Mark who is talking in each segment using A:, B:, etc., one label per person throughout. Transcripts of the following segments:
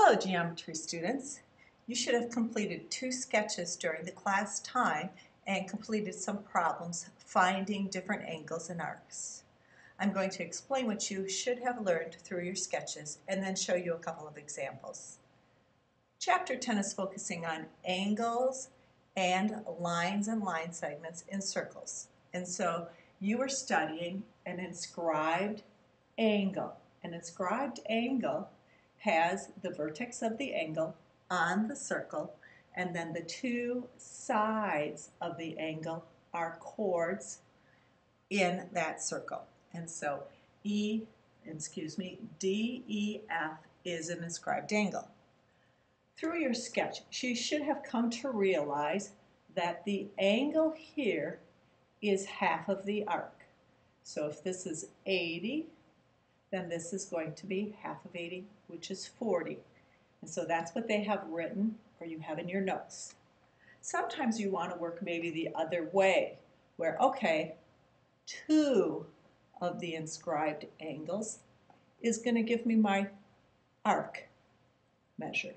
A: Hello, geometry students. You should have completed 2 sketches during the class time and completed some problems finding different angles and arcs. I'm going to explain what you should have learned through your sketches and then show you a couple of examples. Chapter 10 is focusing on angles and line segments in circles. And so you are studying an inscribed angle. An inscribed angle has the vertex of the angle on the circle, and then the 2 sides of the angle are chords in that circle. And so D, E, F is an inscribed angle. Through your sketch, you should have come to realize that the angle here is half of the arc. So if this is 80, then this is going to be half of 80, which is 40. And so that's what they have written, or you have in your notes. Sometimes you want to work maybe the other way, where, okay, 2 of the inscribed angles is going to give me my arc measure,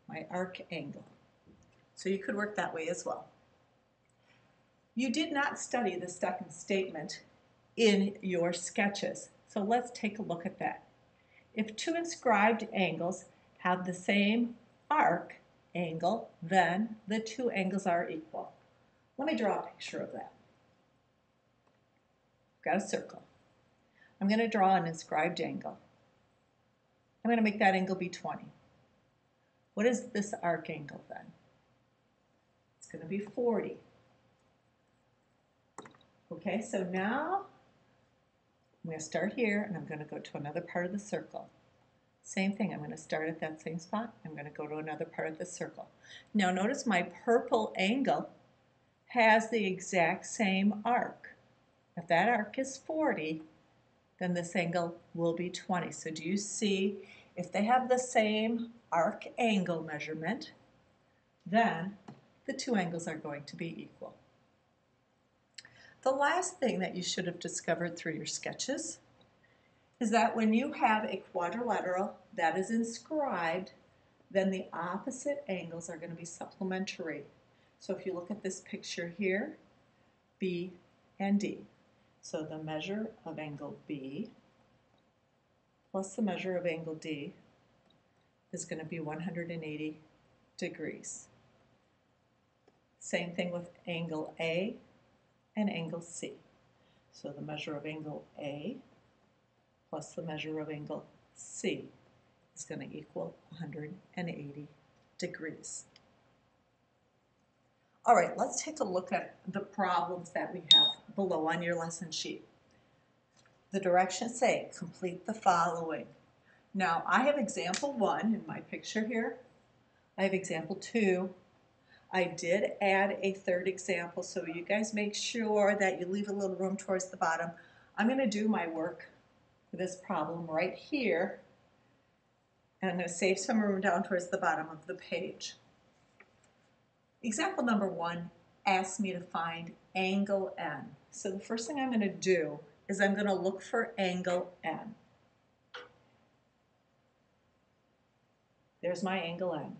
A: my arc angle. So you could work that way as well. You did not study the second statement in your sketches. So let's take a look at that. If 2 inscribed angles have the same arc angle, then the 2 angles are equal. Let me draw a picture of that. I've got a circle. I'm going to draw an inscribed angle. I'm going to make that angle be 20. What is this arc angle then? It's going to be 40. Okay, so now I'm going to start here, and I'm going to go to another part of the circle. Same thing, I'm going to start at that same spot. I'm going to go to another part of the circle. Now notice my purple angle has the exact same arc. If that arc is 40, then this angle will be 20. So do you see, if they have the same arc angle measurement, then the 2 angles are going to be equal. The last thing that you should have discovered through your sketches is that when you have a quadrilateral that is inscribed, then the opposite angles are going to be supplementary. So if you look at this picture here, B and D. So the measure of angle B plus the measure of angle D is going to be 180 degrees. Same thing with angle A and angle C. So the measure of angle A plus the measure of angle C is going to equal 180 degrees. All right, let's take a look at the problems that we have below on your lesson sheet. The directions say, complete the following. Now, I have example 1 in my picture here. I have example 2. I did add a third example, so you guys make sure that you leave a little room towards the bottom. I'm going to do my work for this problem right here, and I'm going to save some room down towards the bottom of the page. Example number 1 asks me to find angle N. So the first thing I'm going to do is I'm going to look for angle N. There's my angle N.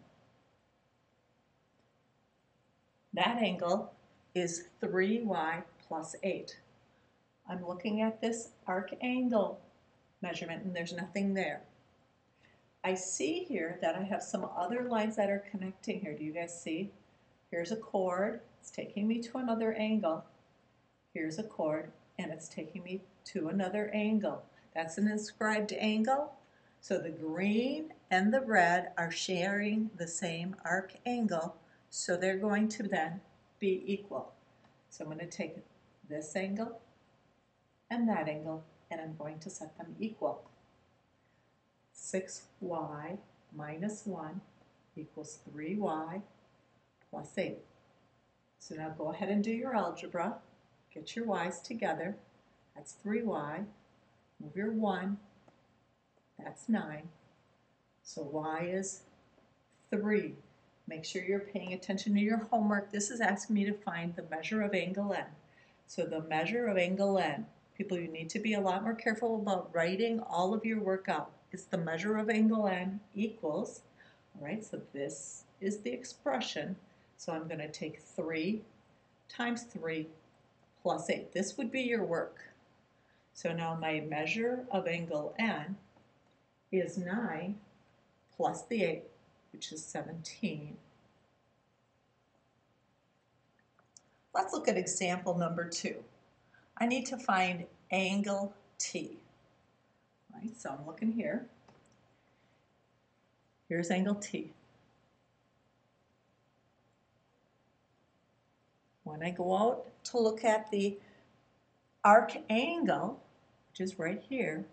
A: That angle is 3y plus 8. I'm looking at this arc angle measurement, and there's nothing there. I see here that I have some other lines that are connecting here. Do you guys see? Here's a chord. It's taking me to another angle. Here's a chord, and it's taking me to another angle. That's an inscribed angle. So the green and the red are sharing the same arc angle. So they're going to then be equal. So I'm going to take this angle and that angle, and I'm going to set them equal. 6y minus 1 equals 3y plus 8. So now go ahead and do your algebra. Get your y's together. That's 3y. Move your 1. That's 9. So y is 3. Make sure you're paying attention to your homework. This is asking me to find the measure of angle N. So the measure of angle N, people, you need to be a lot more careful about writing all of your work out. It's the measure of angle N equals All right, so this is the expression. So I'm going to take 3 times 3 plus 8. This would be your work. So now my measure of angle N is 9 plus the 8, which is 17. Let's look at example number 2. I need to find angle T. All right, so I'm looking here. Here's angle T. When I go out to look at the arc angle, which is right here,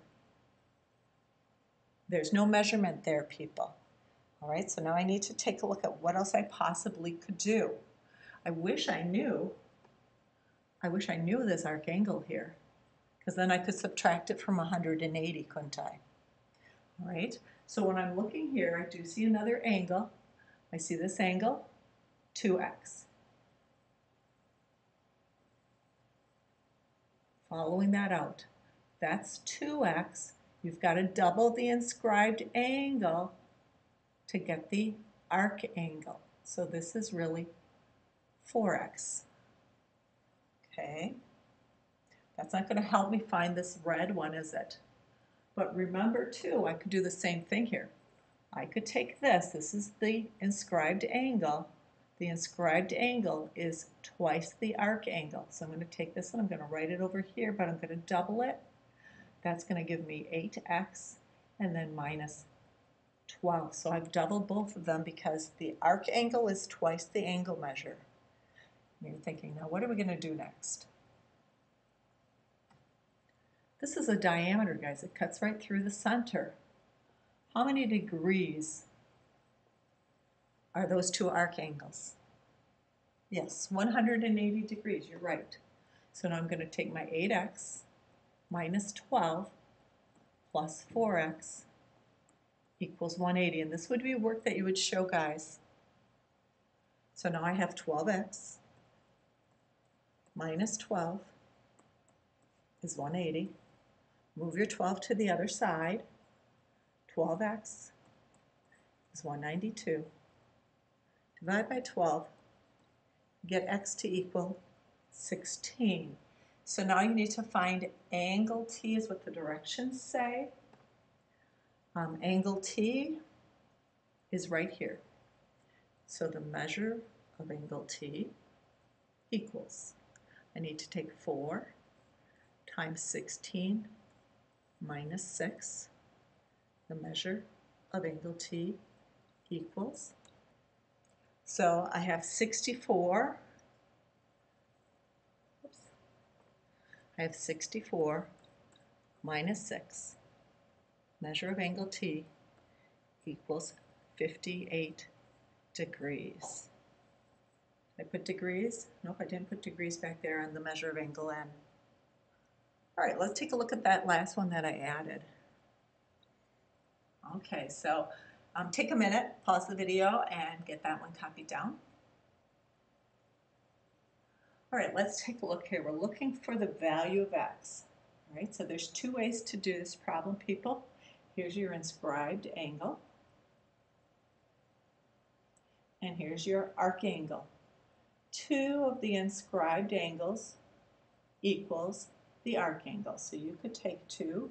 A: there's no measurement there, people. All right, so now I need to take a look at what else I possibly could do. I wish I knew this arc angle here, because then I could subtract it from 180, couldn't I? All right, so when I'm looking here, I do see another angle. I see this angle, 2x. Following that out, that's 2x. You've got to double the inscribed angle to get the arc angle. So this is really 4x. Okay, that's not going to help me find this red one, is it? But remember too, I could do the same thing here. I could take this is the inscribed angle. The inscribed angle is twice the arc angle. So I'm going to take this and I'm going to write it over here, but I'm going to double it. That's going to give me 8x and then minus 12. So I've doubled both of them because the arc angle is twice the angle measure. And you're thinking, now what are we going to do next? This is a diameter, guys. It cuts right through the center. How many degrees are those two arc angles? Yes, 180 degrees, you're right. So now I'm going to take my 8x minus 12 plus 4x equals 180. And this would be work that you would show guys. So now I have 12x minus 12 is 180. Move your 12 to the other side. 12x is 192. Divide by 12. Get x to equal 16. So now you need to find angle T is what the directions say. Angle T is right here. So the measure of angle T equals, I need to take 4 times 16 minus 6. The measure of angle T equals, so I have 64. Oops. I have 64 minus 6. Measure of angle T equals 58 degrees. Did I put degrees? Nope, I didn't put degrees back there on the measure of angle N. All right, let's take a look at that last one that I added. Okay, so take a minute, pause the video, and get that one copied down. All right, let's take a look here. We're looking for the value of x. All right, so there's 2 ways to do this problem, people. Here's your inscribed angle, and here's your arc angle. 2 of the inscribed angles equals the arc angle. So you could take 2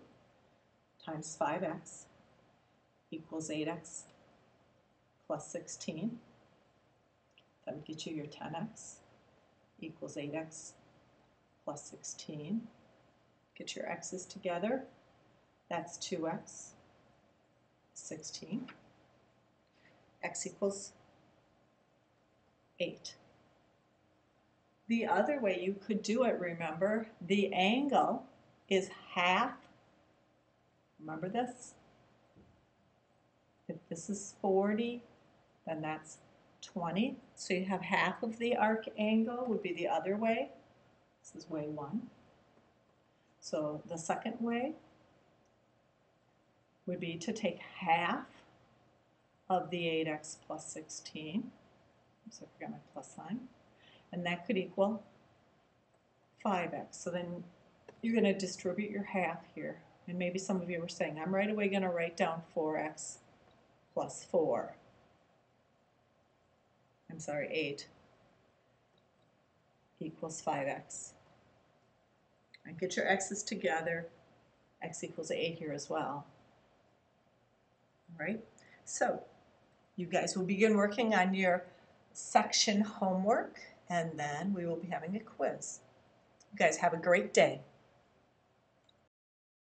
A: times 5x equals 8x plus 16. That would get you your 10x equals 8x plus 16. Get your x's together. That's 2x, 16. X equals 8. The other way you could do it, remember, the angle is half. Remember this? If this is 40, then that's 20. So you have half of the arc angle would be the other way. This is way 1. So the second way would be to take half of the 8x plus 16. So I forgot my plus sign. And that could equal 5x. So then you're going to distribute your half here. And maybe some of you were saying, I'm right away going to write down 4x plus 4. 8 equals 5x. And get your x's together. X equals 8 here as well. All right, so you guys will begin working on your section homework, and then we will be having a quiz. You guys have a great day.